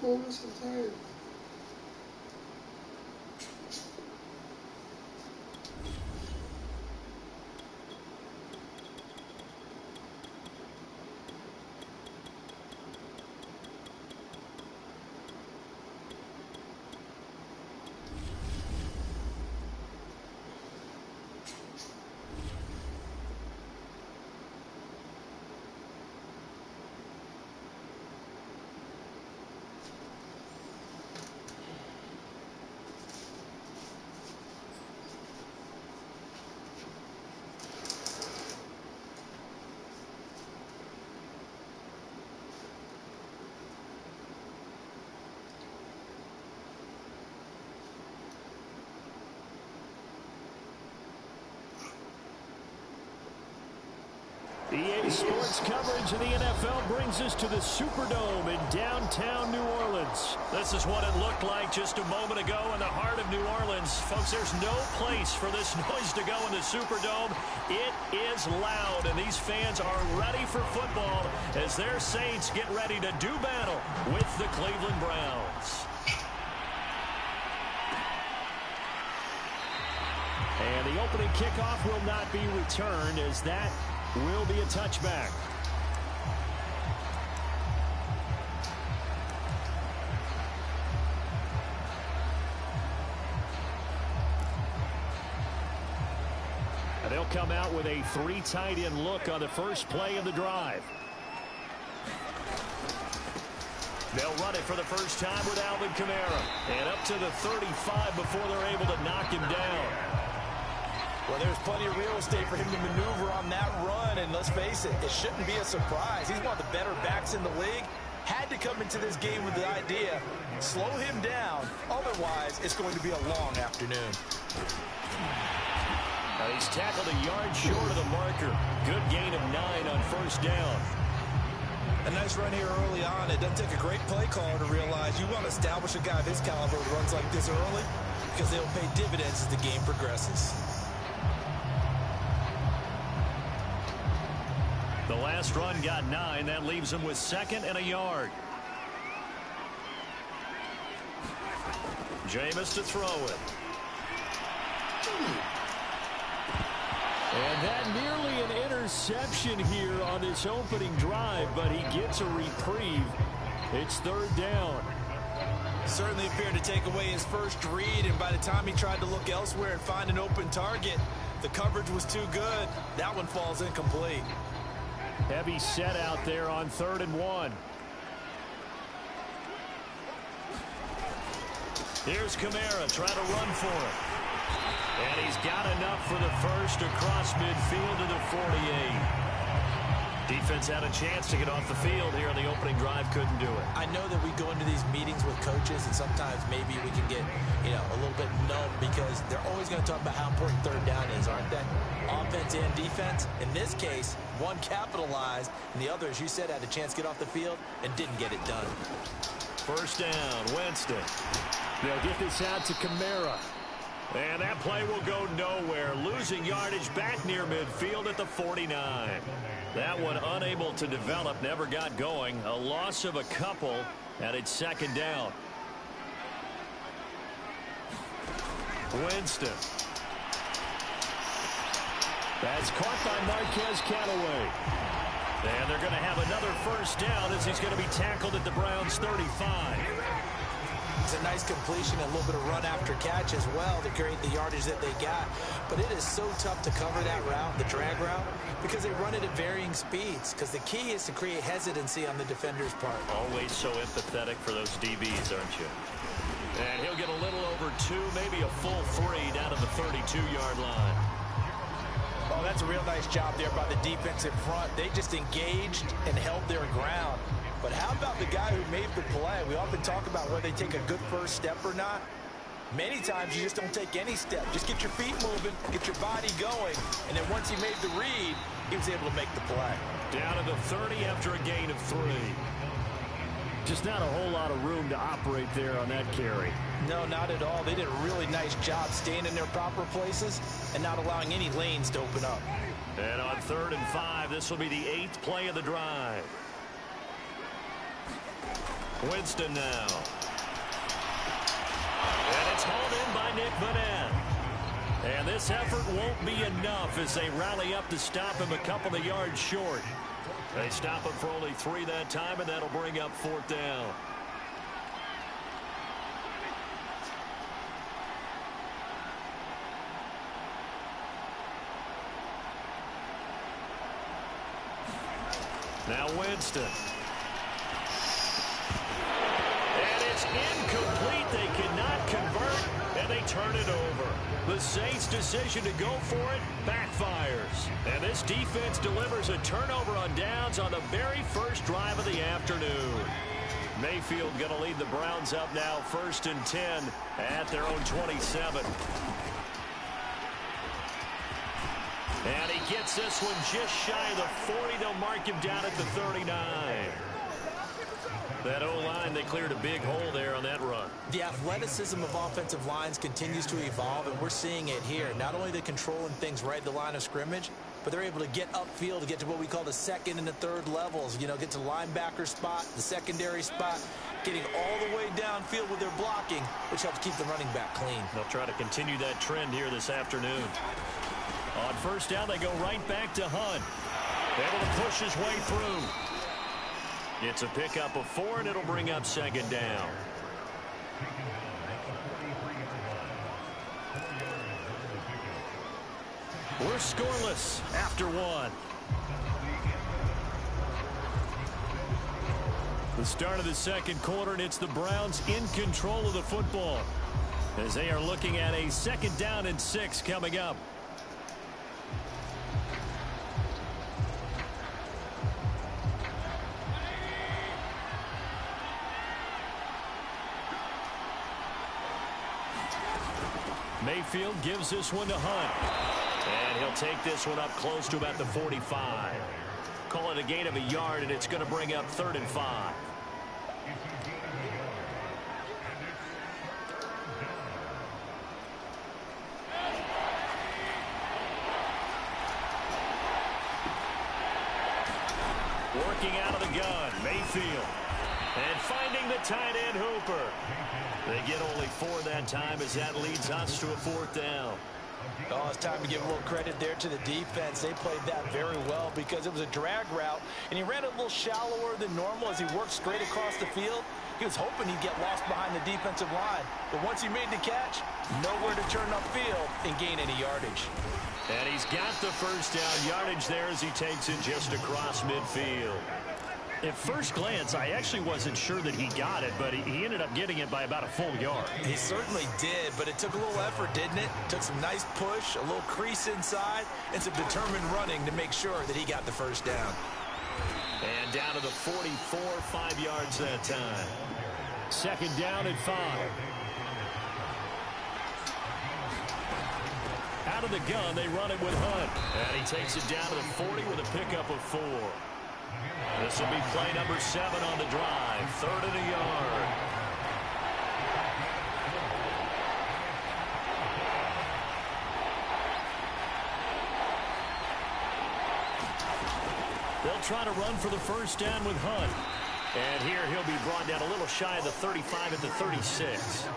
fullness of time. EA Sports coverage of the NFL brings us to the Superdome in downtown New Orleans. This is what it looked like just a moment ago in the heart of New Orleans. Folks, there's no place for this noise to go in the Superdome. It is loud, and these fans are ready for football as their Saints get ready to do battle with the Cleveland Browns. And the opening kickoff will not be returned as that will be a touchback. And they'll come out with a 3 tight end look on the first play of the drive. They'll run it for the first time with Alvin Kamara. And up to the 35 before they're able to knock him down. Well, there's plenty of real estate for him to maneuver on that run, and let's face it, it shouldn't be a surprise. He's one of the better backs in the league. Had to come into this game with the idea, slow him down, otherwise it's going to be a long afternoon. Now he's tackled a yard short of the marker. Good gain of 9 on first down. A nice run here early on. It doesn't take a great play caller to realize you want to establish a guy of his caliber who runs like this early because they'll pay dividends as the game progresses. The last run got 9. That leaves him with 2nd and a yard. Jameis to throw it. And that nearly an interception here on this opening drive, but he gets a reprieve. It's 3rd down. Certainly appeared to take away his first read, and by the time he tried to look elsewhere and find an open target, the coverage was too good. That one falls incomplete. Heavy set out there on 3rd and 1. Here's Kamara trying to run for it. And he's got enough for the first across midfield to the 48. Defense had a chance to get off the field here on the opening drive, couldn't do it. I know that we go into these meetings with coaches, and sometimes maybe we can get, a little bit numb because they're always going to talk about how important 3rd down is, aren't they? Offense and defense. In this case, one capitalized, and the other, as you said, had a chance to get off the field and didn't get it done. First down, Winston. They'll get this out to Kamara. And that play will go nowhere. Losing yardage back near midfield at the 49. That one unable to develop, never got going. A loss of a couple, and it's 2nd down. Winston. That's caught by Marquez Callaway. And they're going to have another first down as he's going to be tackled at the Browns' 35. It's a nice completion and a little bit of run after catch as well to create the yardage that they got. But it is so tough to cover that route, the drag route, because they run it at varying speeds. Because the key is to create hesitancy on the defender's part. Always so empathetic for those DBs, aren't you? And he'll get a little over 2, maybe a full 3 down to the 32-yard line. Oh, that's a real nice job there by the defensive front. They just engaged and held their ground. But how about the guy who made the play? We often talk about whether they take a good first step or not. Many times you just don't take any step. Just get your feet moving, get your body going, and then once he made the read, he was able to make the play. Down to the 30 after a gain of 3. Just not a whole lot of room to operate there on that carry. No, not at all. They did a really nice job staying in their proper places and not allowing any lanes to open up. And on 3rd and 5, this will be the 8th play of the drive. Winston now. And it's hauled in by Nick Madden. And this effort won't be enough as they rally up to stop him a couple of yards short. They stop him for only 3 that time, and that'll bring up 4th down. Now Winston. And it's incomplete. They cannot convert, and they turn it over. The Saints' decision to go for it backfires. And this defense delivers a turnover on downs on the very first drive of the afternoon. Mayfield going to lead the Browns up now 1st and 10 at their own 27. And he gets this one just shy of the 40. They'll mark him down at the 39. That O-line, they cleared a big hole there on that run. The athleticism of offensive lines continues to evolve, and we're seeing it here. Not only are they controlling things right at the line of scrimmage, but they're able to get upfield to get to what we call the 2nd and the 3rd levels. You know, get to the linebacker spot, the secondary spot, getting all the way downfield with their blocking, which helps keep the running back clean. They'll try to continue that trend here this afternoon. On 1st down, they go right back to Hunt. Able to push his way through. It's a pickup of 4, and it'll bring up 2nd down. We're scoreless after 1. The start of the 2nd quarter, and it's the Browns in control of the football as they are looking at a 2nd down and 6 coming up. Mayfield gives this one to Hunt. And he'll take this one up close to about the 45. Call it a gain of a yard, and it's going to bring up 3rd and 5. Working out of the gun, Mayfield. And finding the tight end, Hooper. They get only 4 that time as that leads us to a 4th down. Oh, it's time to give a little credit there to the defense. They played that very well because it was a drag route, and he ran a little shallower than normal as he worked straight across the field. He was hoping he'd get lost behind the defensive line. But once he made the catch, nowhere to turn upfield and gain any yardage. And he's got the 1st down yardage there as he takes it just across midfield. At first glance, I actually wasn't sure that he got it, but he ended up getting it by about a full yard. He certainly did, but it took a little effort, didn't it? Took some nice push, a little crease inside, and some determined running to make sure that he got the 1st down. And down to the 44, 5 yards that time. 2nd down and 5. Out of the gun, they run it with Hunt. And he takes it down to the 40 with a pickup of 4. This will be play number 7 on the drive. 3rd and a yard. They'll try to run for the 1st down with Hunt. And here he'll be brought down a little shy of the 35 at the 36.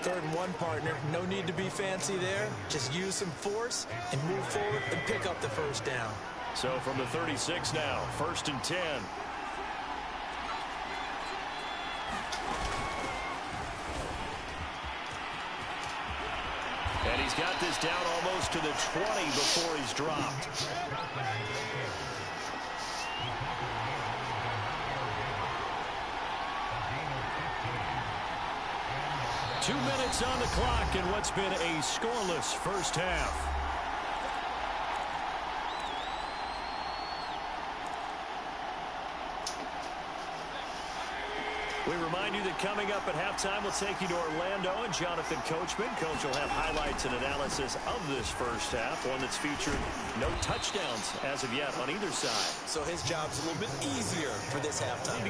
3rd and 1, partner. No need to be fancy there. Just use some force and move forward and pick up the 1st down. So from the 36 now, 1st and 10. And he's got this down almost to the 20 before he's dropped. Two minutes on the clock in what's been a scoreless first half. We remind you that coming up at halftime, we'll take you to Orlando and Jonathan Coachman. Coach will have highlights and analysis of this first half, one that's featured no touchdowns as of yet on either side. So his job's a little bit easier for this halftime.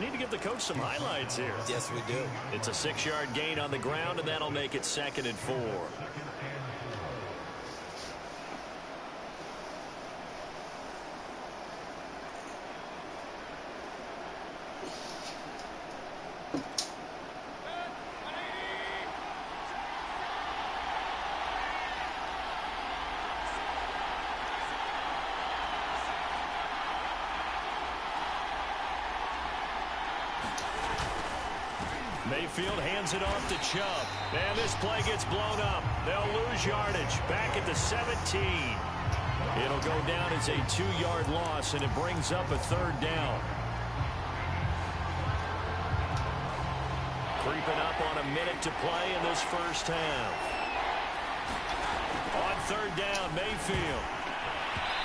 Need to give the coach some highlights here. Yes, we do. It's a 6-yard gain on the ground, and that'll make it 2nd and 4. Mayfield hands it off to Chubb. And this play gets blown up. They'll lose yardage. Back at the 17. It'll go down as a 2-yard loss, and it brings up a 3rd down. Creeping up on a minute to play in this first half. On 3rd down, Mayfield.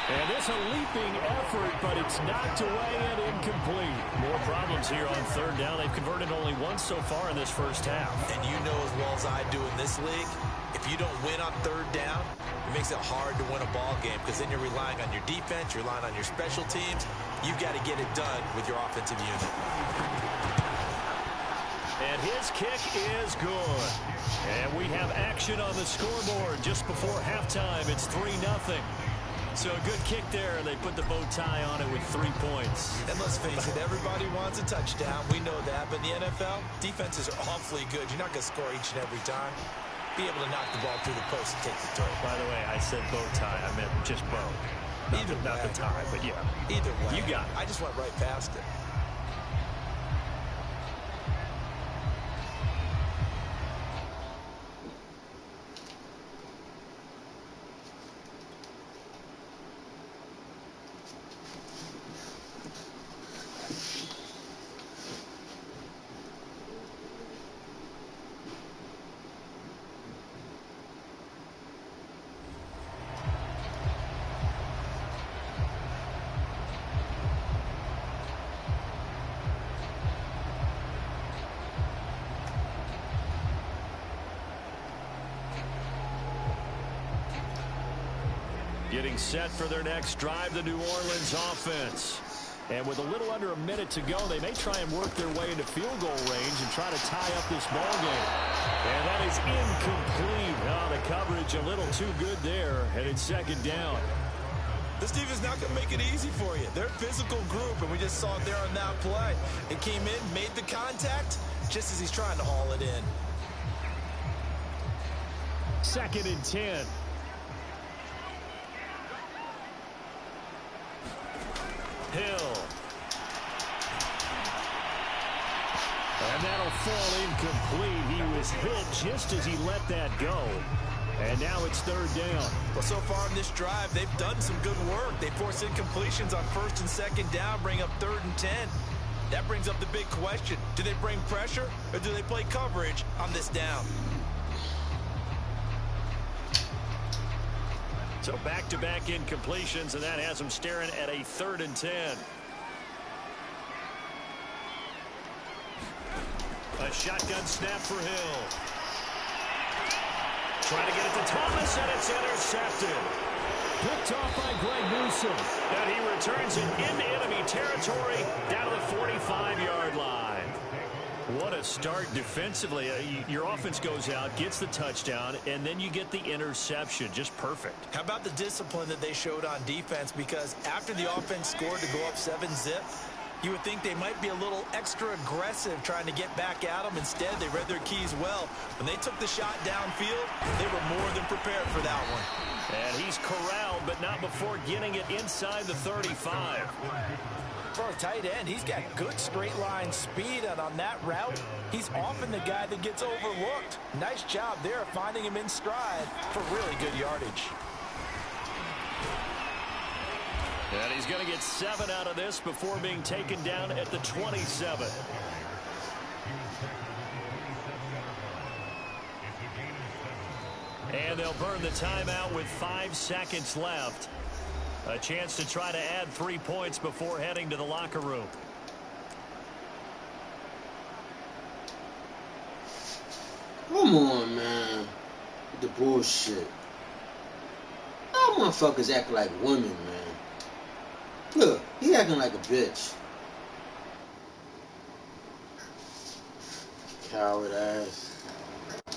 And this a leaping effort, but it's knocked away and incomplete. More problems here on 3rd down. They've converted only once so far in this first half. And you know as well as I do in this league, if you don't win on 3rd down, it makes it hard to win a ball game because then you're relying on your defense, you're relying on your special teams. You've got to get it done with your offensive unit. And his kick is good. And we have action on the scoreboard just before halftime. It's 3-0. So a good kick there, and they put the bow tie on it with 3 points. And let's face it, everybody wants a touchdown. We know that. But in the NFL, defenses are awfully good. You're not going to score each and every time. Be able to knock the ball through the post and take the throw. By the way, I said bow tie. I meant just bow. Not the tie, but yeah. Either way. You got it. I just went right past it. Getting set for their next drive, the New Orleans offense. And with a little under a minute to go, they may try and work their way into field goal range and try to tie up this ball game. And that is incomplete. Oh, the coverage a little too good there, and it's 2nd down. This defense not going to make it easy for you. They're a physical group, and we just saw it there on that play. It came in, made the contact, just as he's trying to haul it in. 2nd and 10. Hill. And that'll fall incomplete. He was hit just as he let that go. And now it's 3rd down. Well, so far in this drive, they've done some good work. They force incompletions on 1st and 2nd down, bring up 3rd and 10. That brings up the big question. Do they bring pressure or do they play coverage on this down? So back-to-back incompletions, and that has them staring at a 3rd and 10. A shotgun snap for Hill. Trying to get it to Thomas, and it's intercepted. Picked off by Greg Newsom. And he returns it into enemy territory down to the 45-yard line. What a start defensively. Your offense goes out, gets the touchdown, and then you get the interception. Just perfect. How about the discipline that they showed on defense? Because after the offense scored to go up 7-zip, you would think they might be a little extra aggressive trying to get back at them. Instead, they read their keys well. When they took the shot downfield, they were more than prepared for that one. And he's corralled, but not before getting it inside the 35. For a tight end, he's got good straight line speed, and on that route, he's often the guy that gets overlooked. Nice job there finding him in stride for really good yardage. And he's going to get 7 out of this before being taken down at the 27. And they'll burn the timeout with 5 seconds left. A chance to try to add 3 points before heading to the locker room. Come on, man. With the bullshit. Y'all motherfuckers act like women, man. Look, he acting like a bitch. Coward ass.